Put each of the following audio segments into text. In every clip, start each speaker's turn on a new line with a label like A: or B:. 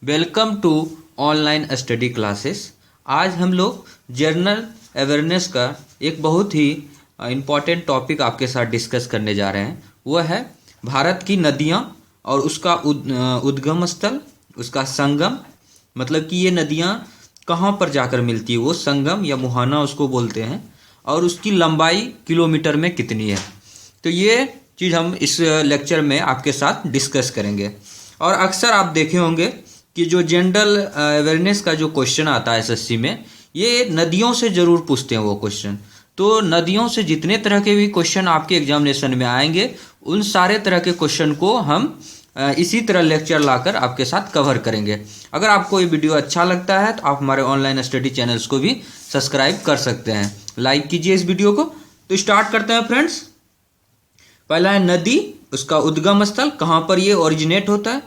A: Welcome to online study classes. आज हम लोग जनरल अवेयरनेस का एक बहुत ही इम्पॉर्टेंट टॉपिक आपके साथ डिस्कस करने जा रहे हैं। वह है भारत की नदियाँ और उसका उद्गम स्थल, उसका संगम, मतलब कि ये नदियाँ कहाँ पर जाकर मिलती है, वो संगम या मुहाना उसको बोलते हैं, और उसकी लंबाई किलोमीटर में कितनी है। तो ये चीज़ हम इस लेक्चर में आपके साथ डिस्कस करेंगे। और अक्सर आप देखे होंगे कि जो जनरल अवेयरनेस का जो क्वेश्चन आता है एसएससी में, ये नदियों से ज़रूर पूछते हैं वो क्वेश्चन। तो नदियों से जितने तरह के भी क्वेश्चन आपके एग्जामिनेशन में आएंगे, उन सारे तरह के क्वेश्चन को हम इसी तरह लेक्चर लाकर आपके साथ कवर करेंगे। अगर आपको ये वीडियो अच्छा लगता है तो आप हमारे ऑनलाइन स्टडी चैनल्स को भी सब्सक्राइब कर सकते हैं। लाइक कीजिए इस वीडियो को। तो स्टार्ट करते हैं फ्रेंड्स। पहला है नदी, उसका उद्गम स्थल, कहाँ पर ये ओरिजिनेट होता है,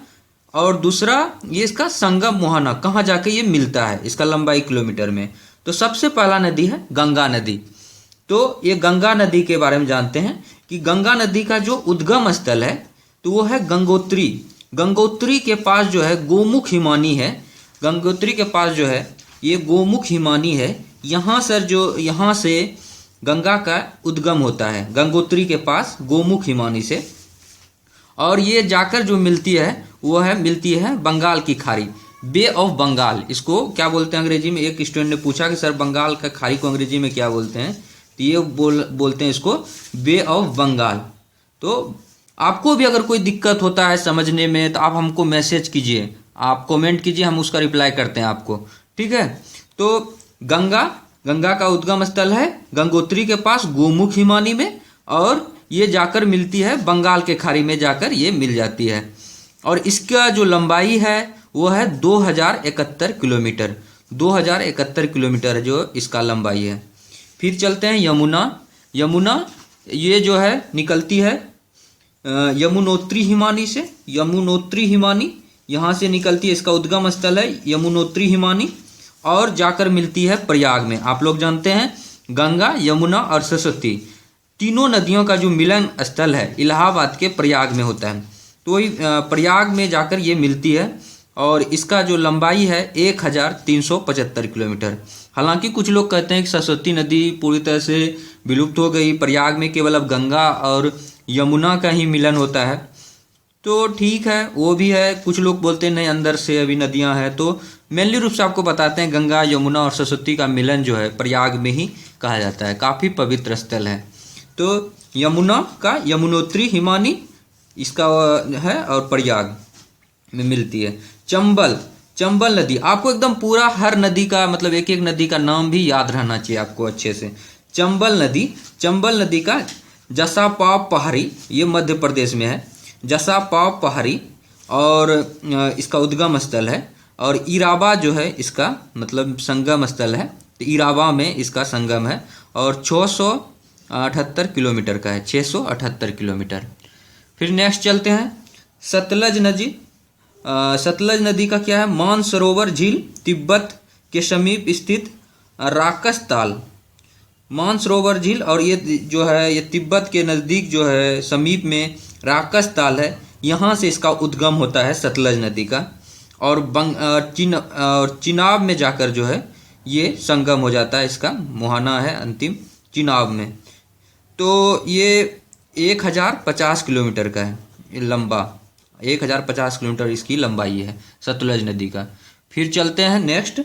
A: और दूसरा ये इसका संगम मुहाना, कहाँ जाके ये मिलता है, इसका लंबाई किलोमीटर में। तो सबसे पहला नदी है गंगा नदी। तो ये गंगा नदी के बारे में जानते हैं कि गंगा नदी का जो उद्गम स्थल है तो वो है गंगोत्री। गंगोत्री के पास जो है गोमुख हिमानी है। गंगोत्री के पास जो है ये गोमुख हिमानी है। यहाँ से गंगा का उद्गम होता है, गंगोत्री के पास गोमुख हिमानी से। और ये जाकर जो मिलती है बंगाल की खाड़ी, बे ऑफ बंगाल। इसको क्या बोलते हैं अंग्रेजी में? एक स्टूडेंट ने पूछा कि सर बंगाल का खाड़ी को अंग्रेजी में क्या बोलते हैं, तो ये बोलते हैं इसको बे ऑफ बंगाल। तो आपको भी अगर कोई दिक्कत होता है समझने में तो आप हमको मैसेज कीजिए, आप कमेंट कीजिए, हम उसका रिप्लाई करते हैं आपको, ठीक है। तो गंगा का उद्गम स्थल है गंगोत्री के पास गोमुख हिमानी में, और ये जाकर मिलती है बंगाल के खाड़ी में, जाकर ये मिल जाती है। और इसका जो लंबाई है वो है 2071 किलोमीटर। 2071 किलोमीटर जो इसका लंबाई है। फिर चलते हैं यमुना ये जो है निकलती है यमुनोत्री हिमानी से। यमुनोत्री हिमानी यहाँ से निकलती है, इसका उद्गम स्थल है यमुनोत्री हिमानी, और जाकर मिलती है प्रयाग में। आप लोग जानते हैं गंगा, यमुना और सरस्वती तीनों नदियों का जो मिलन स्थल है इलाहाबाद के प्रयाग में होता है। तो वही प्रयाग में जाकर ये मिलती है, और इसका जो लंबाई है 1375 किलोमीटर। हालांकि कुछ लोग कहते हैं कि सरस्वती नदी पूरी तरह से विलुप्त हो गई, प्रयाग में केवल अब गंगा और यमुना का ही मिलन होता है। तो ठीक है, वो भी है। कुछ लोग बोलते हैं नहीं, अंदर से अभी नदियां हैं। तो मेनली रूप से आपको बताते हैं गंगा, यमुना और सरस्वती का मिलन जो है प्रयाग में ही कहा जाता है, काफ़ी पवित्र स्थल है। तो यमुना का यमुनोत्री हिमानी इसका है, और प्रयाग में मिलती है। चंबल नदी, आपको एकदम पूरा हर नदी का मतलब एक एक नदी का नाम भी याद रहना चाहिए आपको अच्छे से। चंबल नदी का जसापाव पहाड़ी, ये मध्य प्रदेश में है, जसापाव पहाड़ी, और इसका उद्गम स्थल है। और इरावा जो है इसका मतलब संगम स्थल है, तो इरावा में इसका संगम है, और 678 किलोमीटर का है, 678 किलोमीटर। फिर नेक्स्ट चलते हैं सतलज नदी। सतलज नदी का क्या है? मानसरोवर झील, तिब्बत के समीप स्थित राकसताल। मानसरोवर झील, और ये जो है ये तिब्बत के नज़दीक जो है समीप में राकसताल है, यहाँ से इसका उद्गम होता है सतलज नदी का। और चिनाब में जाकर जो है ये संगम हो जाता है, इसका मुहाना है अंतिम चिनाब में। तो ये 1050 किलोमीटर का है लंबा, 1050 किलोमीटर इसकी लंबाई है सतलज नदी का। फिर चलते हैं नेक्स्ट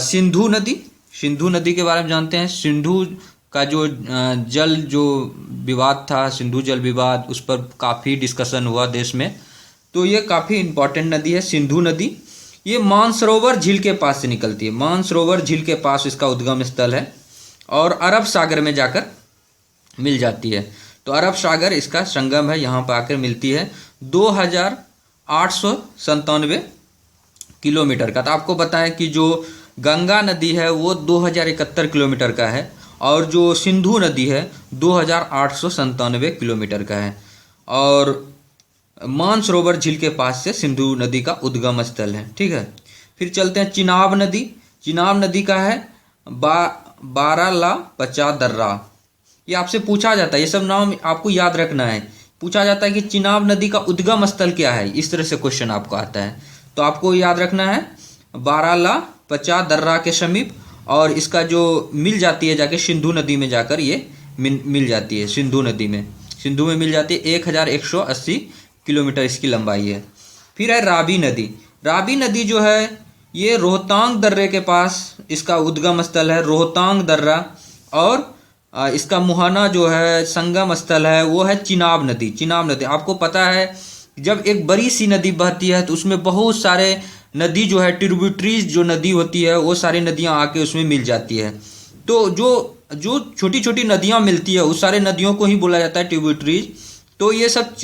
A: सिंधु नदी के बारे में जानते हैं। सिंधु का जो विवाद था, सिंधु जल विवाद, उस पर काफ़ी डिस्कशन हुआ देश में। तो ये काफ़ी इम्पॉर्टेंट नदी है सिंधु नदी। ये मानसरोवर झील के पास से निकलती है, मानसरोवर झील के पास इसका उद्गम स्थल है, और अरब सागर में जाकर मिल जाती है। तो अरब सागर इसका संगम है, यहाँ पर आकर मिलती है 2897 किलोमीटर का। तो आपको बताएं कि जो गंगा नदी है वो 2071 किलोमीटर का है, और जो सिंधु नदी है 2897 किलोमीटर का है, और मानसरोवर झील के पास से सिंधु नदी का उद्गम स्थल है, ठीक है। फिर चलते हैं चिनाब नदी का है बारालापचा दर्रा। ये आपसे पूछा जाता है, ये सब नाम आपको याद रखना है। पूछा जाता है कि चिनाब नदी का उद्गम स्थल क्या है, इस तरह से क्वेश्चन आपको आता है। तो आपको याद रखना है बारालापचा दर्रा के समीप, और इसका जो मिल जाती है जाके सिंधु नदी में जाकर ये मिल जाती है, सिंधु नदी में, सिंधु में मिल जाती है। 1180 किलोमीटर इसकी लंबाई है। फिर है रावी नदी। रावी नदी जो है ये रोहतांग दर्रे के पास इसका उद्गम स्थल है, रोहतांग दर्रा, और इसका मुहाना जो है संगम स्थल है वो है चिनाब नदी। चिनाब नदी आपको पता है जब एक बड़ी सी नदी बहती है तो उसमें बहुत सारे नदी जो है ट्रिब्यूटरीज जो नदी होती है वो सारी नदियां आके उसमें मिल जाती है। तो जो छोटी छोटी नदियां मिलती है उस सारे नदियों को ही बोला जाता है ट्रिब्यूटरीज। तो ये सब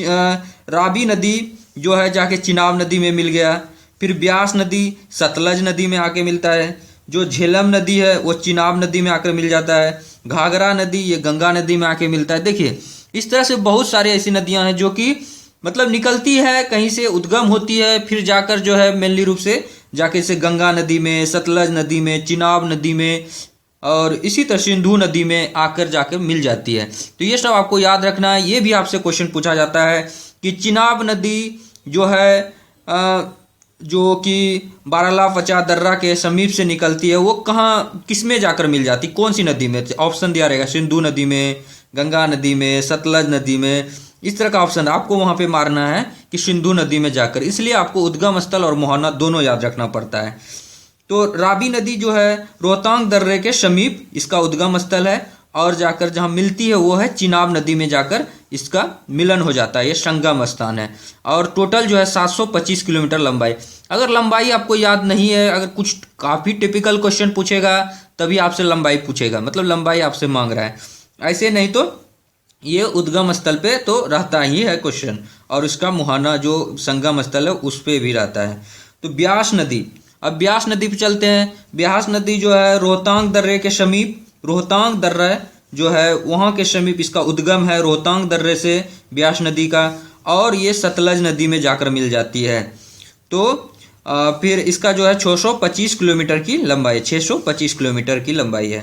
A: रावी नदी जो है जाके चिनाब नदी में मिल गया। फिर ब्यास नदी सतलज नदी में आके मिलता है। जो झेलम नदी है वो चिनाब नदी में आकर मिल जाता है। घाघरा नदी ये गंगा नदी में आके मिलता है। देखिए इस तरह से बहुत सारी ऐसी नदियां हैं जो कि मतलब निकलती है कहीं से, उद्गम होती है, फिर जाकर जो है मेनली रूप से जाके से गंगा नदी में, सतलज नदी में, चिनाब नदी में, और इसी तरह सिंधु नदी में आकर जाकर मिल जाती है। तो ये सब आपको याद रखना है। ये भी आपसे क्वेश्चन पूछा जाता है कि चिनाब नदी जो है जो कि बारालापचा दर्रा के समीप से निकलती है वो कहाँ किस में जाकर मिल जाती, कौन सी नदी में? ऑप्शन दिया रहेगा सिंधु नदी में, गंगा नदी में, सतलज नदी में, इस तरह का ऑप्शन आपको वहां पे मारना है कि सिंधु नदी में जाकर। इसलिए आपको उद्गम स्थल और मुहाना दोनों याद रखना पड़ता है। तो रावी नदी जो है रोहतांग दर्रे के समीप इसका उद्गम स्थल है, और जाकर जहां मिलती है वो है चिनाब नदी में जाकर इसका मिलन हो जाता है, ये संगम स्थान है। और टोटल जो है 725 किलोमीटर लंबाई। अगर लंबाई आपको याद नहीं है, अगर कुछ काफ़ी टिपिकल क्वेश्चन पूछेगा तभी आपसे लंबाई पूछेगा, मतलब लंबाई आपसे मांग रहा है, ऐसे नहीं तो ये उद्गम स्थल पे तो रहता ही है क्वेश्चन, और इसका मुहाना जो संगम स्थल है उस पे भी रहता है। तो ब्यास नदी, अब ब्यास नदी पे चलते हैं। ब्यास नदी जो है रोहतांग दर्रे के समीप, रोहतांग दर्रा जो है वहाँ के समीप इसका उद्गम है, रोहतांग दर्रे से ब्यास नदी का, और ये सतलज नदी में जाकर मिल जाती है। तो फिर इसका जो है 625 किलोमीटर की लंबाई, 625 किलोमीटर की लंबाई है।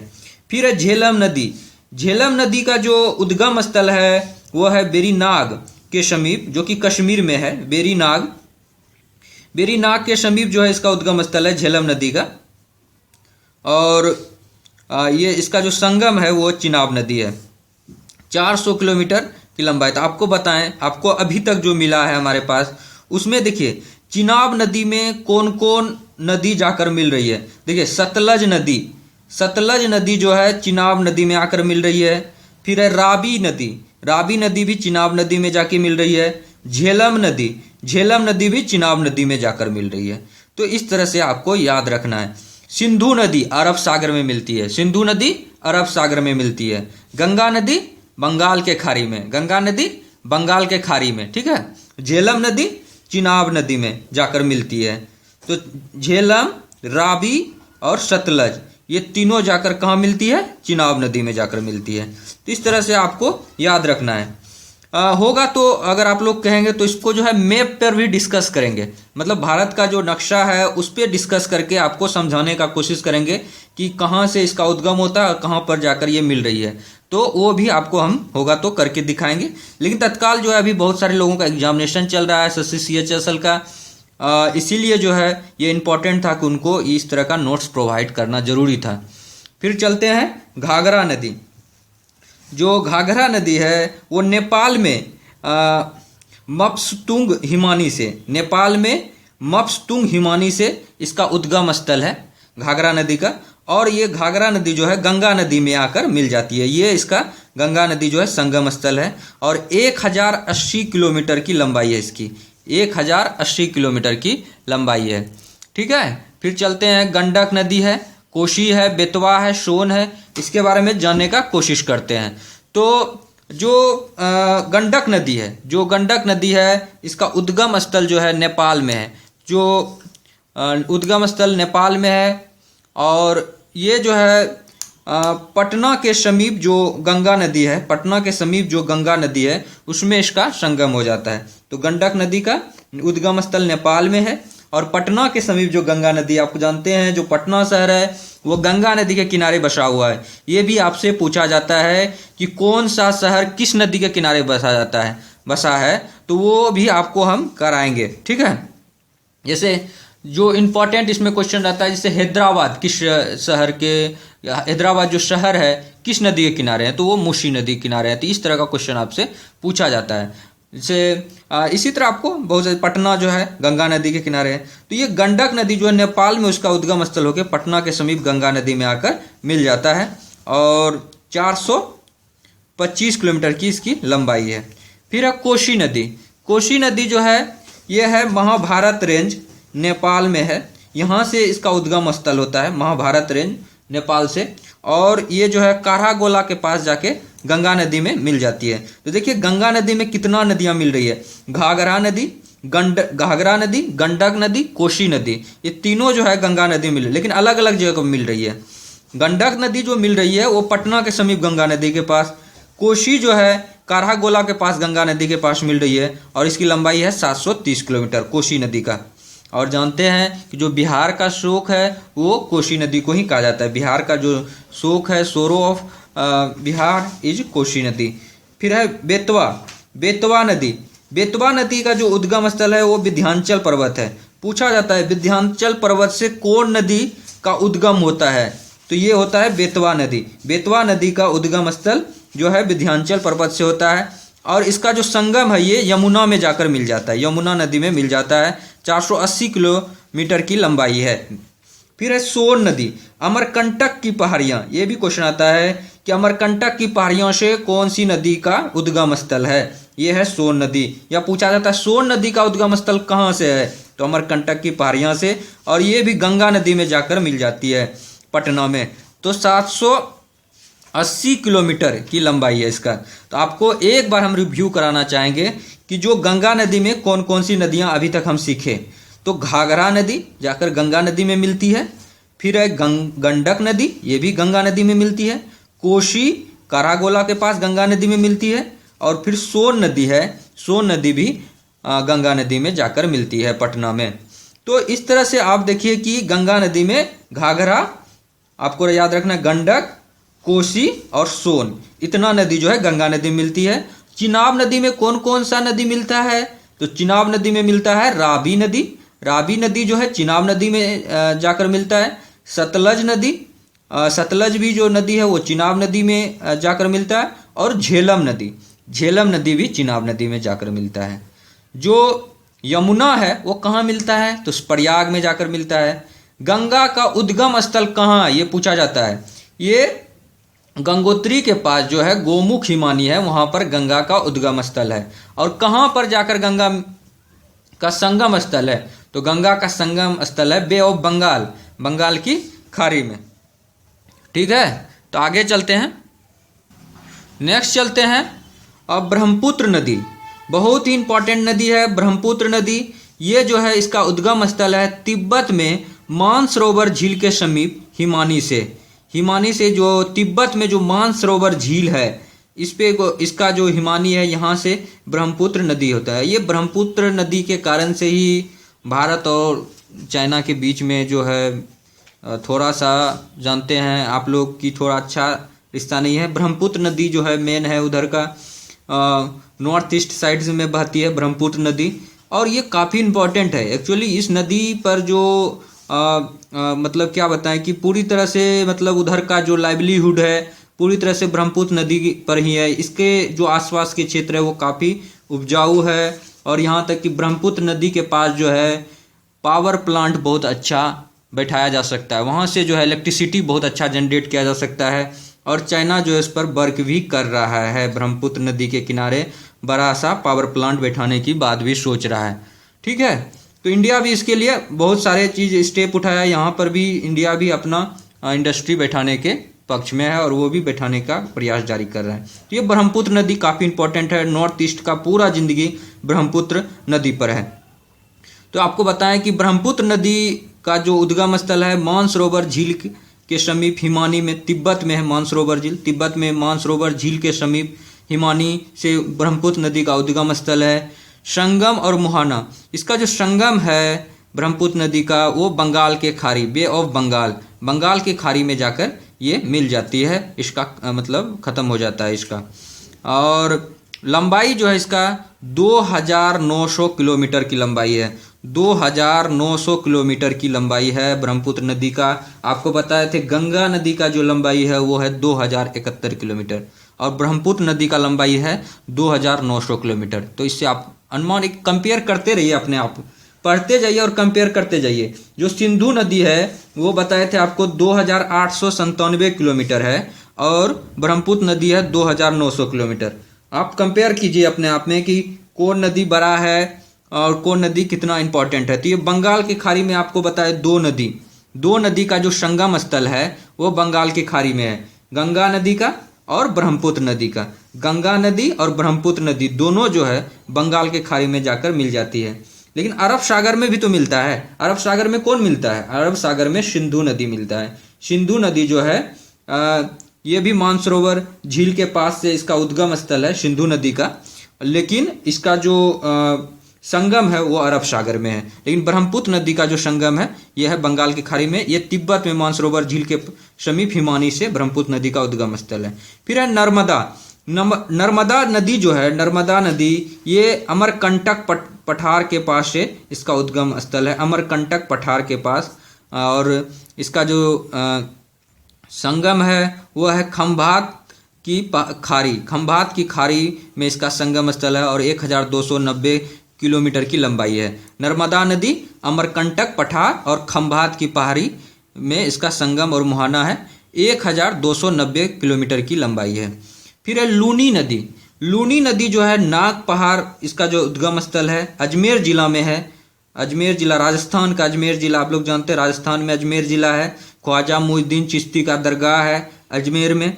A: फिर है झेलम नदी। झेलम नदी का जो उद्गम स्थल है वो है बेरीनाग के समीप, जो कि कश्मीर में है। बेरीनाग, बेरीनाग के समीप जो है इसका उद्गम स्थल है झेलम नदी का। और ये इसका जो संगम है वो चिनाब नदी है। 400 किलोमीटर की लंबाई। तो आपको बताएं, आपको अभी तक जो मिला है हमारे पास उसमें देखिए चिनाब नदी में कौन कौन नदी जाकर मिल रही है। देखिए सतलज नदी, सतलज नदी जो है चिनाब नदी में आकर मिल रही है। फिर है रावी नदी, रावी नदी भी चिनाब नदी में जाके मिल रही है। झेलम नदी, झेलम नदी भी चिनाब नदी में जाकर मिल रही है। तो इस तरह से आपको याद रखना है। सिंधु नदी अरब सागर में मिलती है, सिंधु नदी अरब सागर में मिलती है। गंगा नदी बंगाल के खाड़ी में, गंगा नदी बंगाल के खाड़ी में, ठीक है। झेलम नदी चिनाब नदी में जाकर मिलती है। तो झेलम, रावी और सतलज ये तीनों जाकर कहाँ मिलती है? चिनाब नदी में जाकर मिलती है। तो इस तरह से आपको याद रखना है। होगा तो अगर आप लोग कहेंगे तो इसको जो है मैप पर भी डिस्कस करेंगे, मतलब भारत का जो नक्शा है उस पर डिस्कस करके आपको समझाने का कोशिश करेंगे कि कहाँ से इसका उद्गम होता है और कहाँ पर जाकर ये मिल रही है। तो वो भी आपको हम होगा तो करके दिखाएंगे। लेकिन तत्काल जो है अभी बहुत सारे लोगों का एग्जामिनेशन चल रहा है SSC CHSL का, इसीलिए जो है ये इम्पोर्टेंट था कि उनको इस तरह का नोट्स प्रोवाइड करना जरूरी था। फिर चलते हैं घाघरा नदी। जो घाघरा नदी है वो नेपाल में मप्सतुंग हिमानी से, नेपाल में मप्सतुंग हिमानी से इसका उद्गम स्थल है घाघरा नदी का। और ये घाघरा नदी जो है गंगा नदी में आकर मिल जाती है। ये इसका गंगा नदी जो है संगम स्थल है, और 1080 किलोमीटर की लंबाई है इसकी, 1080 किलोमीटर की लंबाई है, ठीक है। फिर चलते हैं गंडक नदी है, कोशी है, बेतवा है, सोन है, इसके बारे में जानने का कोशिश करते हैं। तो जो गंडक नदी है, जो गंडक नदी है इसका उद्गम स्थल जो है नेपाल में है, जो उद्गम स्थल नेपाल में है। और ये जो है पटना के समीप जो गंगा नदी है, पटना के समीप जो गंगा नदी है उसमें इसका संगम हो जाता है। तो गंडक नदी का उद्गम स्थल नेपाल में है, और पटना के समीप जो गंगा नदी, आपको जानते हैं जो पटना शहर है वो गंगा नदी के किनारे बसा हुआ है। ये भी आपसे पूछा जाता है कि कौन सा शहर किस नदी के किनारे बसा है, तो वो भी आपको हम कराएंगे, ठीक है। जैसे जो इम्पोर्टेंट इसमें क्वेश्चन रहता है, जैसे हैदराबाद किस शहर के, हैदराबाद जो शहर है किस नदी के किनारे है, तो वो मूसी नदी के किनारे है। तो इस तरह का क्वेश्चन आपसे पूछा जाता है। जैसे इसी तरह आपको बहुत सारे, पटना जो है गंगा नदी के किनारे है, तो ये गंडक नदी जो है नेपाल में उसका उद्गम स्थल होकर पटना के समीप गंगा नदी में आकर मिल जाता है और 425 किलोमीटर की इसकी लंबाई है। फिर है कोसी नदी। कोसी नदी जो है ये है महाभारत रेंज, नेपाल में है, यहाँ से इसका उद्गम स्थल होता है, महाभारत रेंज नेपाल से, और ये जो है कारागोला के पास जाके गंगा नदी में मिल जाती है। तो देखिए गंगा नदी में कितना नदियाँ मिल रही है, घाघरा नदी, घाघरा नदी, गंडक नदी, कोसी नदी, ये तीनों जो है गंगा नदी मिल रही है, लेकिन अलग अलग जगह पर मिल रही है। गंडक नदी जो मिल रही है वो पटना के समीप गंगा नदी के पास, कोसी जो है कारागोला के पास गंगा नदी के पास मिल रही है और इसकी लंबाई है 730 किलोमीटर कोसी नदी का। और जानते हैं कि जो बिहार का शोक है वो कोसी नदी को ही कहा जाता है, बिहार का जो शोक है, सोरो ऑफ बिहार इज कोसी नदी। फिर है बेतवा, बेतवा नदी। बेतवा नदी का जो उद्गम स्थल है वो विंध्याचल पर्वत है। पूछा जाता है विंध्याचल पर्वत से कौन नदी का उद्गम होता है, तो ये होता है बेतवा नदी। बेतवा नदी का उद्गम स्थल जो है विंध्याचल पर्वत से होता है और इसका जो संगम है ये यमुना में जाकर मिल जाता है, यमुना नदी में मिल जाता है। 480 किलोमीटर की लंबाई है। फिर है सोन नदी, अमरकंटक की पहाड़ियाँ। ये भी क्वेश्चन आता है कि अमरकंटक की पहाड़ियों से कौन सी नदी का उद्गम स्थल है, ये है सोन नदी। या पूछा जाता है सोन नदी का उद्गम स्थल कहाँ से है, तो अमरकंटक की पहाड़ियाँ से, और ये भी गंगा नदी में जाकर मिल जाती है पटना में। तो 780 किलोमीटर की लंबाई है इसका। तो आपको एक बार हम रिव्यू कराना चाहेंगे कि जो गंगा नदी में कौन कौन सी नदियां अभी तक हम सीखे। तो घाघरा नदी जाकर गंगा नदी में मिलती है, फिर है गंडक नदी, ये भी गंगा नदी में मिलती है, कोसी कारागोला के पास गंगा नदी में मिलती है, और फिर सोन नदी है, सोन नदी भी गंगा नदी में जाकर मिलती है पटना में। तो इस तरह से आप देखिए कि गंगा नदी में घाघरा, आपको याद रखना, गंडक, कोसी और सोन, इतना नदी जो है गंगा नदी में मिलती है। चिनाब नदी में कौन कौन सा नदी मिलता है, तो चिनाब नदी में मिलता है रावी नदी, रावी नदी जो है चिनाब नदी में जाकर मिलता है। सतलज नदी, सतलज भी जो नदी है वो चिनाब नदी में जाकर मिलता है। और झेलम नदी, झेलम नदी भी चिनाब नदी में जाकर मिलता है। जो यमुना है वो कहाँ मिलता है, तो प्रयाग में जाकर मिलता है। गंगा का उद्गम स्थल कहाँ, ये पूछा जाता है, ये गंगोत्री के पास जो है गोमुख हिमानी है, वहां पर गंगा का उद्गम स्थल है। और कहां पर जाकर गंगा का संगम स्थल है, तो गंगा का संगम स्थल है बे ऑफ बंगाल, बंगाल की खाड़ी में। ठीक है, तो आगे चलते हैं, नेक्स्ट चलते हैं। अब ब्रह्मपुत्र नदी, बहुत ही इंपॉर्टेंट नदी है ब्रह्मपुत्र नदी। ये जो है इसका उद्गम स्थल है तिब्बत में मानसरोवर झील के समीप हिमानी से। हिमानी से जो तिब्बत में जो मानसरोवर झील है इस पे इसका जो हिमानी है, यहाँ से ब्रह्मपुत्र नदी होता है। ये ब्रह्मपुत्र नदी के कारण से ही भारत और चाइना के बीच में जो है थोड़ा सा, जानते हैं आप लोग कि थोड़ा अच्छा रिश्ता नहीं है। ब्रह्मपुत्र नदी जो है मेन है उधर का नॉर्थ ईस्ट साइड में बहती है ब्रह्मपुत्र नदी, और ये काफ़ी इम्पोर्टेंट है एक्चुअली। इस नदी पर जो मतलब क्या बताएं कि पूरी तरह से, मतलब उधर का जो लाइवलीहुड है पूरी तरह से ब्रह्मपुत्र नदी पर ही है। इसके जो आसपास के क्षेत्र है वो काफ़ी उपजाऊ है, और यहाँ तक कि ब्रह्मपुत्र नदी के पास जो है पावर प्लांट बहुत अच्छा बैठाया जा सकता है, वहाँ से जो है इलेक्ट्रिसिटी बहुत अच्छा जनरेट किया जा सकता है। और चाइना जो है इस पर वर्क भी कर रहा है, ब्रह्मपुत्र नदी के किनारे बड़ा सा पावर प्लांट बैठाने की बात भी सोच रहा है। ठीक है, तो इंडिया भी इसके लिए बहुत सारे चीज़ स्टेप उठाया है। यहाँ पर भी इंडिया भी अपना इंडस्ट्री बैठाने के पक्ष में है और वो भी बैठाने का प्रयास जारी कर रहा है। तो ये ब्रह्मपुत्र नदी काफ़ी इंपॉर्टेंट है, नॉर्थ ईस्ट का पूरा जिंदगी ब्रह्मपुत्र नदी पर है। तो आपको बताएं कि ब्रह्मपुत्र नदी का जो उद्गम स्थल है मानसरोवर झील के समीप हिमानी में, तिब्बत में है मानसरोवर झील, तिब्बत में मानसरोवर झील के समीप हिमानी से ब्रह्मपुत्र नदी का उद्गम स्थल है। संगम और मुहाना, इसका जो संगम है ब्रह्मपुत्र नदी का वो बंगाल के खाड़ी, बे ऑफ बंगाल, बंगाल की खाड़ी में जाकर ये मिल जाती है, इसका मतलब ख़त्म हो जाता है इसका। और लंबाई जो है इसका 2900 किलोमीटर की लंबाई है, 2900 किलोमीटर की लंबाई है ब्रह्मपुत्र नदी का। आपको बताए थे गंगा नदी का जो लंबाई है वो है 2071 किलोमीटर और ब्रह्मपुत्र नदी का लंबाई है 2900 किलोमीटर। तो इससे आप अनुमान एक कंपेयर करते रहिए, अपने आप पढ़ते जाइए और कंपेयर करते जाइए। जो सिंधु नदी है वो बताए थे आपको 2897 किलोमीटर है और ब्रह्मपुत्र नदी है 2900 किलोमीटर। आप कंपेयर कीजिए अपने आप में कि कौन नदी बड़ा है और कौन नदी कितना इंपॉर्टेंट है। तो ये बंगाल की खाड़ी में आपको बताए दो नदी का जो संगम स्थल है वो बंगाल की खाड़ी में है, गंगा नदी का और ब्रह्मपुत्र नदी का। गंगा नदी और ब्रह्मपुत्र नदी दोनों जो है बंगाल के खाड़ी में जाकर मिल जाती है। लेकिन अरब सागर में भी तो मिलता है। अरब सागर में कौन मिलता है? अरब सागर में सिंधु नदी मिलता है। सिंधु नदी जो है ये भी मानसरोवर झील के पास से इसका उद्गम स्थल है सिंधु नदी का, लेकिन इसका जो संगम है वो अरब सागर में है। लेकिन ब्रह्मपुत्र नदी का जो संगम है यह है बंगाल की खाड़ी में। ये तिब्बत में मानसरोवर झील के समीप हिमानी से ब्रह्मपुत्र नदी का उद्गम स्थल है। फिर है नर्मदा नदी जो है, नर्मदा नदी ये अमरकंटक पठार के पास से इसका उद्गम स्थल है, अमरकंटक पठार के पास। और इसका जो संगम है वह है खंभात की खाड़ी में इसका संगम स्थल है और 1290 किलोमीटर की लंबाई है। नर्मदा नदी अमरकंटक पठार और खंभात की पहाड़ी में इसका संगम और मुहाना है। 1290 किलोमीटर की लंबाई है। फिर है लूनी नदी जो है नाग पहाड़, इसका जो उद्गम स्थल है अजमेर जिला में है। अजमेर जिला राजस्थान का, अजमेर जिला आप लोग जानते हैं राजस्थान में अजमेर जिला है। ख्वाजा मुइनुद्दीन चिश्ती का दरगाह है अजमेर में।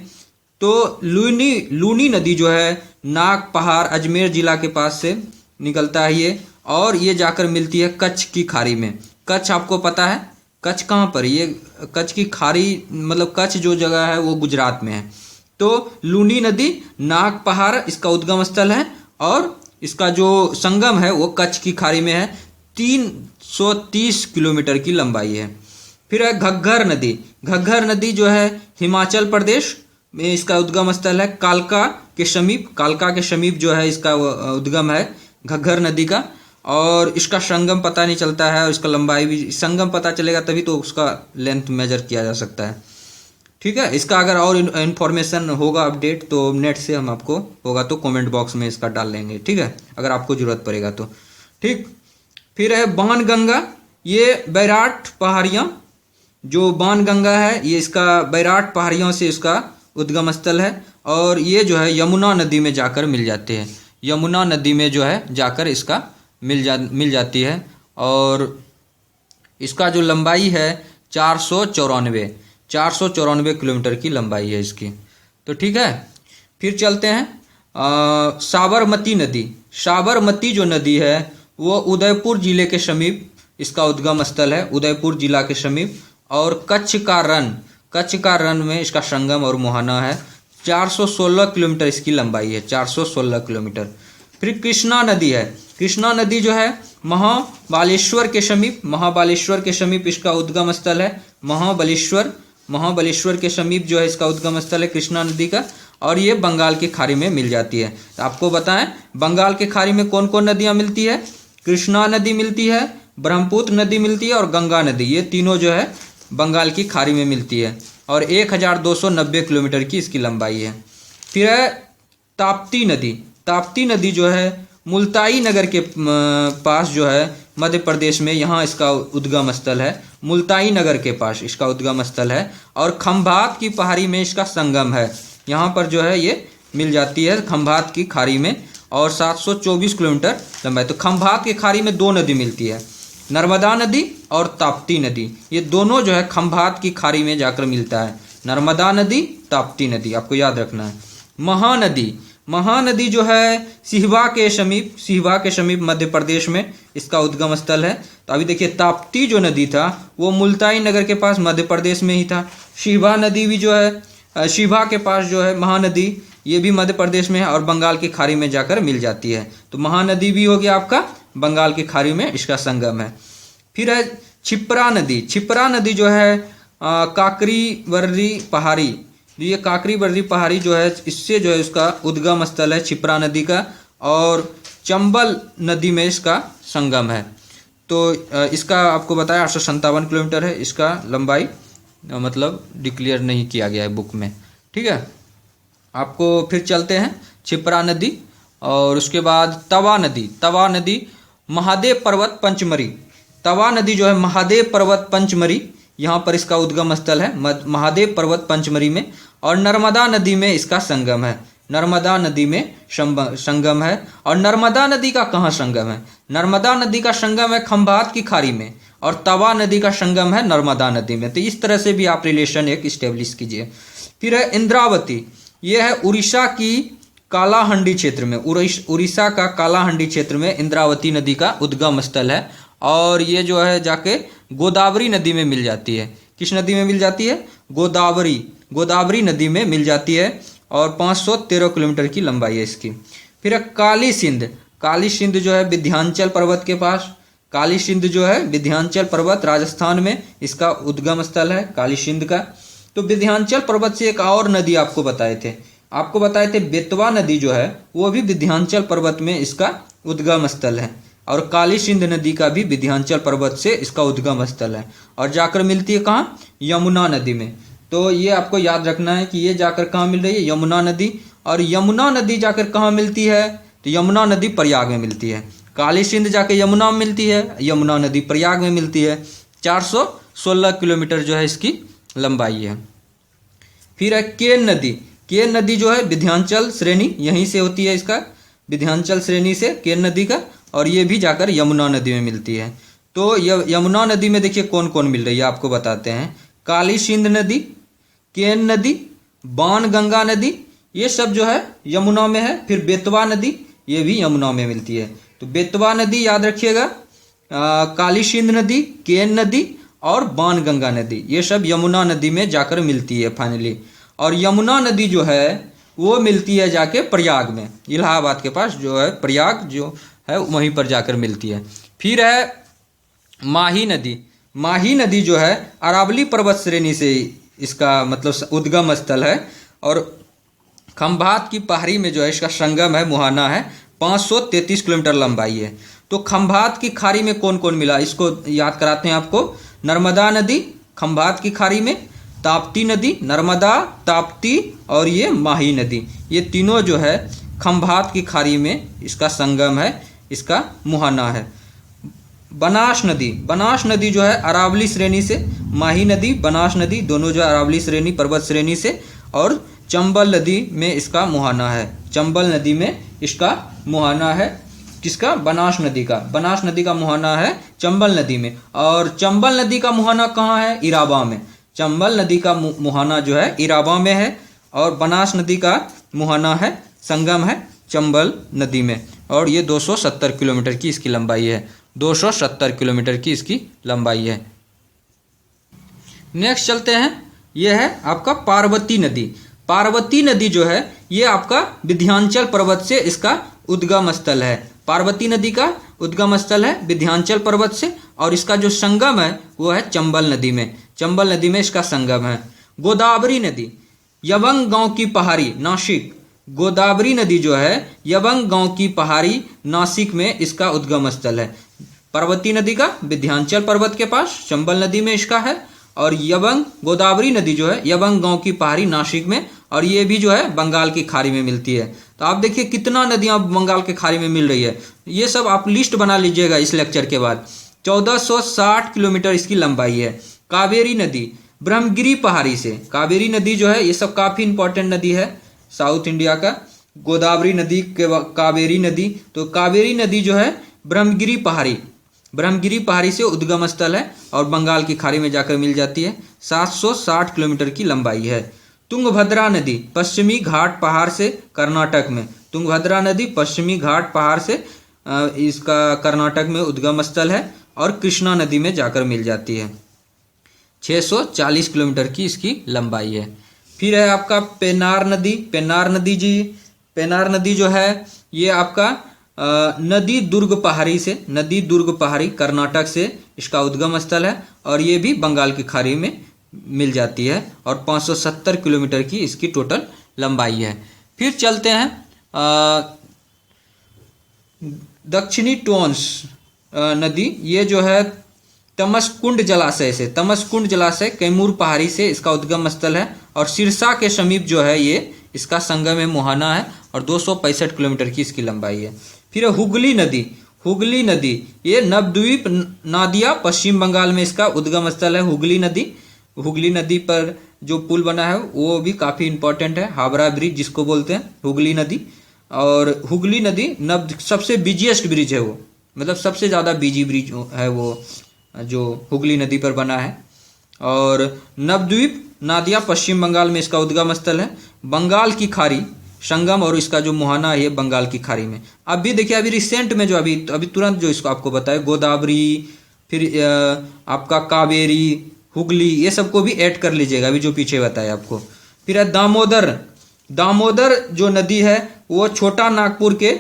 A: तो लूनी नदी जो है नाग पहाड़ अजमेर जिला के पास से निकलता है ये, और ये जाकर मिलती है कच्छ की खाड़ी में। कच्छ आपको पता है कच्छ कहाँ पर? ये कच्छ की खाड़ी मतलब कच्छ जो जगह है वो गुजरात में है। तो लूनी नदी नाग पहाड़ इसका उद्गम स्थल है और इसका जो संगम है वो कच्छ की खाड़ी में है। 330 किलोमीटर की लंबाई है। फिर है घग्गर नदी जो है हिमाचल प्रदेश में इसका उद्गम स्थल है। कालका के समीप जो है इसका उद्गम है घग्गर नदी का, और इसका संगम पता नहीं चलता है और इसका लंबाई भी, संगम पता चलेगा तभी तो उसका लेंथ मेजर किया जा सकता है। ठीक है, इसका अगर और इन्फॉर्मेशन होगा अपडेट तो नेट से हम आपको होगा तो कमेंट बॉक्स में इसका डाल लेंगे। ठीक है, अगर आपको जरूरत पड़ेगा तो। ठीक, फिर है बाणगंगा। ये बैराट पहाड़ियाँ, जो बाणगंगा है ये इसका बैराट पहाड़ियों से इसका उद्गम स्थल है और ये जो है यमुना नदी में जाकर मिल जाते हैं। यमुना नदी में जो है जाकर इसका मिल जाती है और इसका जो लंबाई है 494 किलोमीटर की लंबाई है इसकी। तो ठीक है, फिर चलते हैं साबरमती जो नदी है वो उदयपुर जिले के समीप इसका उद्गम स्थल है, उदयपुर जिला के समीप। और कच्छ का रन में इसका संगम और मुहाना है। 416 किलोमीटर इसकी लंबाई है, 416 किलोमीटर। फिर कृष्णा नदी जो है महाबलेश्वर के समीप इसका उद्गम स्थल है। महाबलेश्वर के समीप जो है इसका उद्गम स्थल है कृष्णा नदी का, और ये बंगाल की खाड़ी में मिल जाती है। तो आपको बताएं बंगाल की खाड़ी में कौन कौन नदियां मिलती है? कृष्णा नदी मिलती है, ब्रह्मपुत्र नदी मिलती है और गंगा नदी, ये तीनों जो है बंगाल की खाड़ी में मिलती है और 1290 किलोमीटर की इसकी लंबाई है। फिर है ताप्ती नदी जो है मुल्ताई नगर के पास जो है मध्य प्रदेश में, यहाँ इसका उद्गम स्थल है। मुल्ताई नगर के पास इसका उद्गम स्थल है और खंभात की पहाड़ी में इसका संगम है। यहाँ पर जो है ये मिल जाती है खंभात की खाड़ी में और 724 किलोमीटर लंबाई। तो खंभात की खाड़ी में दो नदी मिलती है, नर्मदा नदी और ताप्ती नदी। ये दोनों जो है खंभात की खाड़ी में जाकर मिलता है, नर्मदा नदी, ताप्ती नदी, आपको याद रखना है। महानदी जो है सिहवा के समीप मध्य प्रदेश में इसका उद्गम स्थल है। तो अभी देखिए ताप्ती जो नदी था वो मुल्ताई नगर के पास मध्य प्रदेश में ही था। सिहवा नदी भी जो है सिहवा के पास जो है महानदी, ये भी मध्य प्रदेश में है और बंगाल की खाड़ी में जाकर मिल जाती है। तो महानदी भी हो गया आपका बंगाल की खाड़ी में इसका संगम है। फिर है छिप्रा नदी जो है काकरीवर्री पहाड़ी, ये काकरीवर्री पहाड़ी जो है इससे जो है उसका उद्गम स्थल है छिप्रा नदी का और चंबल नदी में इसका संगम है। तो इसका आपको बताया 857 किलोमीटर है इसका लंबाई, मतलब डिक्लेयर नहीं किया गया है बुक में। ठीक है, आपको फिर चलते हैं क्षिप्रा नदी और उसके बाद तवा नदी। तवा नदी महादेव पर्वत पंचमरी। तवा नदी जो है महादेव पर्वत पंचमरी, यहाँ पर इसका उद्गम स्थल है महादेव पर्वत पंचमरी में। और नर्मदा नदी में इसका संगम है, नर्मदा नदी में संगम है। और नर्मदा नदी का कहाँ संगम है? नर्मदा नदी का संगम है खंभात की खाड़ी में, और तवा नदी का संगम है नर्मदा नदी में। तो इस तरह से भी आप रिलेशन एक इस्टेब्लिश कीजिए। फिर है इंद्रावती, ये है उड़ीसा की कालाहंडी क्षेत्र में, उड़ीसा का कालाहंडी क्षेत्र में इंद्रावती नदी का उद्गम स्थल है। और ये जो है जाके गोदावरी नदी में मिल जाती है। किस नदी में मिल जाती है? गोदावरी नदी में मिल जाती है। और 513 किलोमीटर की लंबाई है इसकी। फिर है काली सिंध। काली सिंध जो है विंध्याचल पर्वत के पास, काली सिंध जो है विंध्याचल पर्वत राजस्थान में इसका उद्गम स्थल है काली सिंध का। तो विंध्याचल पर्वत से एक और नदी आपको बताए थे बेतवा नदी जो है वो भी विंध्याचल पर्वत में इसका उद्गम स्थल है। और काली सिंध नदी का भी विंध्याचल पर्वत से इसका उद्गम स्थल है। और जाकर मिलती है कहाँ? यमुना नदी में। तो ये आपको याद रखना है कि ये जाकर कहाँ मिल रही है? यमुना नदी। और यमुना नदी जाकर कहाँ मिलती है? तो यमुना नदी प्रयाग में मिलती है। काली सिंध जाकर यमुना में मिलती है, यमुना नदी प्रयाग में मिलती है। 416 किलोमीटर जो है इसकी लंबाई है। फिर है केन नदी। केन नदी जो है विंध्याचल श्रेणी, यहीं से होती है इसका, विंध्याचल श्रेणी से केन नदी का। और ये भी जाकर यमुना नदी में मिलती है। तो यमुना नदी में देखिए कौन कौन मिल रही है आपको बताते हैं। काली सिंध नदी, केन नदी, बाण गंगा नदी, ये सब जो है यमुना में है। फिर बेतवा नदी, ये भी यमुना में मिलती है। तो बेतवा नदी याद रखिएगा, काली सिंध नदी, केन नदी और बाण गंगा नदी, ये सब यमुना नदी में जाकर मिलती है फाइनली। और यमुना नदी जो है वो मिलती है जाके प्रयाग में, इलाहाबाद के पास जो है प्रयाग जो है वहीं पर जाकर मिलती है। फिर है माही नदी। माही नदी जो है अरावली पर्वत श्रेणी से इसका मतलब उद्गम स्थल है। और खंभात की पहाड़ी में जो है इसका संगम है, मुहाना है। 533 किलोमीटर लंबाई है। तो खंभात की खाड़ी में कौन कौन मिला इसको याद कराते हैं आपको। नर्मदा नदी खंभात की खाड़ी में, ताप्ती नदी, नर्मदा, ताप्ती और ये माही नदी, ये तीनों जो है खंभात की खाड़ी में इसका संगम है, इसका मुहाना है। बनास नदी, बनास नदी जो है अरावली श्रेणी से, माही नदी, बनास नदी दोनों जो है अरावली श्रेणी पर्वत श्रेणी से। और चंबल नदी में इसका मुहाना है, चंबल नदी में इसका मुहाना है। किसका? बनास नदी का। बनास नदी का मुहाना है चंबल नदी में। और चंबल नदी का मुहाना कहाँ है? इरावा में। चंबल नदी का मुहाना जो है इरावा में है। और बनास नदी का मुहाना है, संगम है चंबल नदी में। और ये 270 किलोमीटर की इसकी लंबाई है, 270 किलोमीटर की इसकी लंबाई है। नेक्स्ट चलते हैं, ये है आपका पार्वती नदी। पार्वती नदी जो है ये आपका विंध्याचल पर्वत से इसका उद्गम स्थल है। पार्वती नदी का उद्गम स्थल है विंध्याचल पर्वत से। और इसका जो संगम है वो है चंबल नदी में, चंबल नदी में इसका संगम है। गोदावरी नदी, यवंग गांव की पहाड़ी, नासिक। गोदावरी नदी जो है यवंग गांव की पहाड़ी, नासिक में इसका उद्गम स्थल है। पार्वती नदी का विंध्याचल पर्वत के पास, चंबल नदी में इसका है। और यवंग गोदावरी नदी जो है यवंग गांव की पहाड़ी, नासिक में। और ये भी जो है बंगाल की खाड़ी में मिलती है। तो आप देखिए कितना नदियां बंगाल के खाड़ी में मिल रही है। ये सब आप लिस्ट बना लीजिएगा इस लेक्चर के बाद। 1460 किलोमीटर इसकी लंबाई है। कावेरी नदी ब्रह्मगिरी पहाड़ी से, कावेरी नदी जो है ये सब काफी इंपॉर्टेंट नदी है साउथ इंडिया का। गोदावरी नदी के कावेरी नदी, तो कावेरी नदी जो है ब्रह्मगिरी पहाड़ी से उद्गम स्थल है और बंगाल की खाड़ी में जाकर मिल जाती है। 760 किलोमीटर की लंबाई है। तुंगभद्रा नदी पश्चिमी घाट पहाड़ से कर्नाटक में, तुंगभद्रा नदी पश्चिमी घाट पहाड़ से इसका कर्नाटक में उद्गम स्थल है। और कृष्णा नदी में जाकर मिल जाती है। 640 किलोमीटर की इसकी लंबाई है। फिर है आपका पेन्नार नदी। पेन्नार नदी जो है ये आपका नदी दुर्ग पहाड़ी कर्नाटक से इसका उद्गम स्थल है। और ये भी बंगाल की खाड़ी में मिल जाती है। और 570 किलोमीटर की इसकी टोटल लंबाई है। फिर चलते हैं दक्षिणी टोन्स। नदी ये जो है तमसकुंड जलाशय से, तमसकुंड जलाशय कैमूर पहाड़ी से इसका उद्गम स्थल है और सिरसा के समीप जो है ये इसका संगम है मोहाना है और 265 किलोमीटर की इसकी लंबाई है। फिर हुगली नदी, हुगली नदी ये नवद्वीप नादिया पश्चिम बंगाल में इसका उद्गम स्थल है हुगली नदी। हुगली नदी पर जो पुल बना है वो भी काफ़ी इंपॉर्टेंट है, हावड़ा ब्रिज जिसको बोलते हैं हुगली नदी। और हुगली नदी सबसे बिजिएस्ट ब्रिज है वो, मतलब सबसे ज़्यादा बिजी ब्रिज है वो जो हुगली नदी पर बना है। और नवद्वीप नादिया पश्चिम बंगाल में इसका उद्गम स्थल है। बंगाल की खाड़ी संगम और इसका जो मुहाना है बंगाल की खाड़ी में। अब भी देखिए अभी रिसेंट में जो अभी तुरंत जो इसको आपको बताया गोदावरी, फिर आपका कावेरी, हुगली, ये सबको भी ऐड कर लीजिएगा अभी जो पीछे बताया आपको। फिर है दामोदर, दामोदर जो नदी है वो छोटा नागपुर के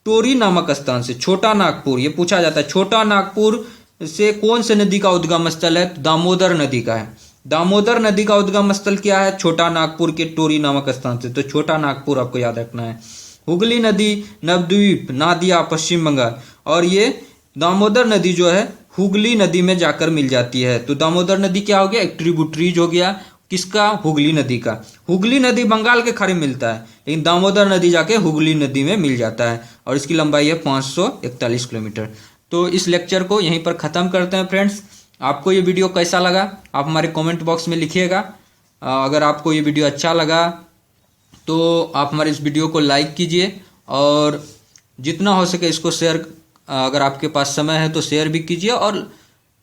A: टोरी नामक स्थान से, छोटा नागपुर ये पूछा जाता है, छोटा नागपुर से कौन से नदी का उद्गम स्थल है? दामोदर नदी का है। दामोदर नदी का उद्गम स्थल क्या है? छोटा नागपुर के टोरी नामक स्थान से, तो छोटा नागपुर आपको याद रखना है। हुगली नदी नवद्वीप नादिया पश्चिम बंगाल, और ये दामोदर नदी जो है हुगली नदी में जाकर मिल जाती है। तो दामोदर नदी क्या हो गया? एक ट्रिब्यूटरीज हो गया किसका? हुगली नदी का। हुगली नदी बंगाल के खाड़ी में मिलता है लेकिन दामोदर नदी जाके हुगली नदी में मिल जाता है और इसकी लंबाई है 541 किलोमीटर। तो इस लेक्चर को यहीं पर ख़त्म करते हैं फ्रेंड्स। आपको ये वीडियो कैसा लगा आप हमारे कमेंट बॉक्स में लिखिएगा। अगर आपको ये वीडियो अच्छा लगा तो आप हमारे इस वीडियो को लाइक कीजिए और जितना हो सके इसको शेयर, अगर आपके पास समय है तो शेयर भी कीजिए और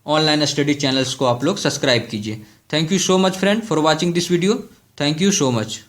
A: ऑनलाइन स्टडी चैनल्स को आप लोग सब्सक्राइब कीजिए। Thank you so much friend for watching this video. Thank you so much.